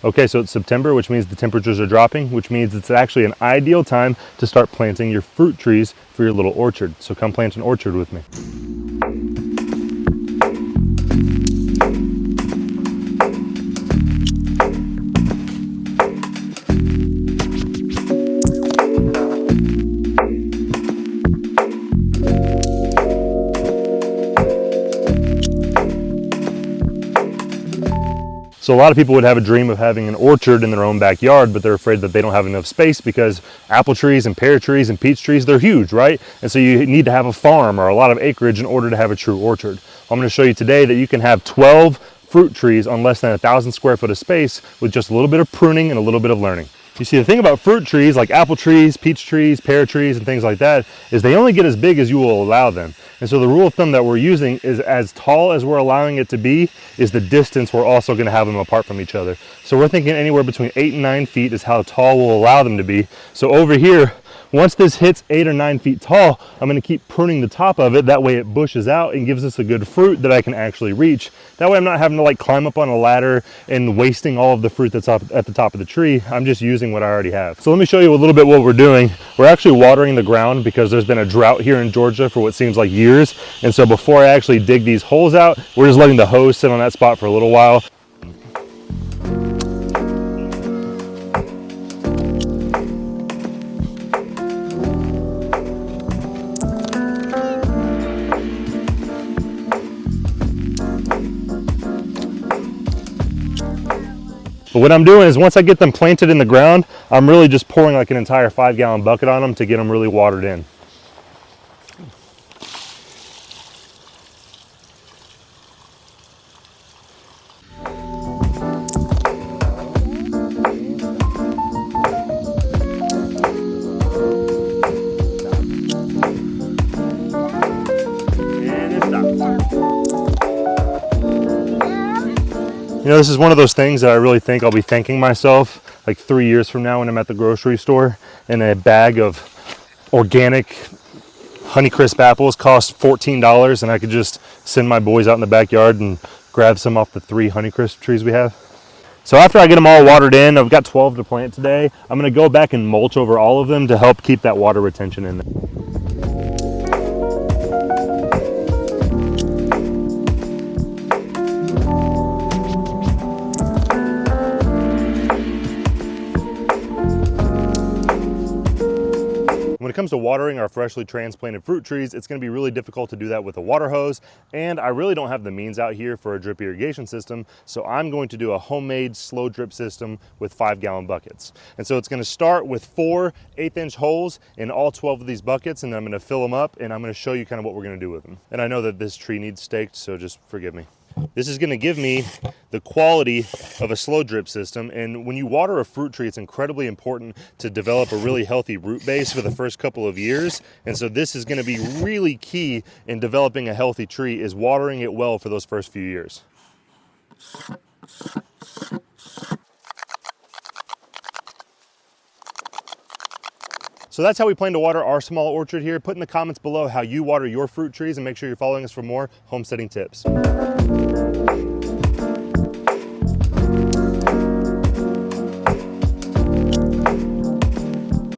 Okay, so it's September, which means the temperatures are dropping, which means it's actually an ideal time to start planting your fruit trees for your little orchard. So come plant an orchard with me. So a lot of people would have a dream of having an orchard in their own backyard, but they're afraid that they don't have enough space because apple trees and pear trees and peach trees, they're huge, right? And so you need to have a farm or a lot of acreage in order to have a true orchard. I'm going to show you today that you can have 12 fruit trees on less than 1,000 square foot of space with just a little bit of pruning and a little bit of learning. You see, the thing about fruit trees like apple trees, peach trees, pear trees, and things like that is they only get as big as you will allow them. And so the rule of thumb that we're using is as tall as we're allowing it to be is the distance we're also going to have them apart from each other. So we're thinking anywhere between 8 and 9 feet is how tall we'll allow them to be. So over here, once this hits 8 or 9 feet tall, I'm going to keep pruning the top of it. That way it bushes out and gives us a good fruit that I can actually reach. That way I'm not having to like climb up on a ladder and wasting all of the fruit that's up at the top of the tree. I'm just using what I already have. So let me show you a little bit what we're doing. We're actually watering the ground because there's been a drought here in Georgia for what seems like years. And so before I actually dig these holes out, we're just letting the hose sit on that spot for a little while. But what I'm doing is once I get them planted in the ground, I'm really just pouring like an entire 5-gallon bucket on them to get them really watered in. You know, this is one of those things that I really think I'll be thanking myself like 3 years from now when I'm at the grocery store and a bag of organic Honeycrisp apples cost $14 and I could just send my boys out in the backyard and grab some off the 3 Honeycrisp trees we have. So after I get them all watered in, I've got 12 to plant today. I'm going to go back and mulch over all of them to help keep that water retention in there. When it comes to watering our freshly transplanted fruit trees, it's going to be really difficult to do that with a water hose, and I really don't have the means out here for a drip irrigation system, so I'm going to do a homemade slow drip system with 5-gallon buckets. And so it's going to start with 4 1/8-inch holes in all 12 of these buckets, and then I'm going to fill them up, and I'm going to show you kind of what we're going to do with them. And I know that this tree needs staked, so just forgive me. This is going to give me the quality of a slow drip system, and when you water a fruit tree, it's incredibly important to develop a really healthy root base for the first couple of years. And so this is going to be really key in developing a healthy tree, is watering it well for those first few years. So that's how we plan to water our small orchard here. Put in the comments below how you water your fruit trees, and make sure you're following us for more homesteading tips.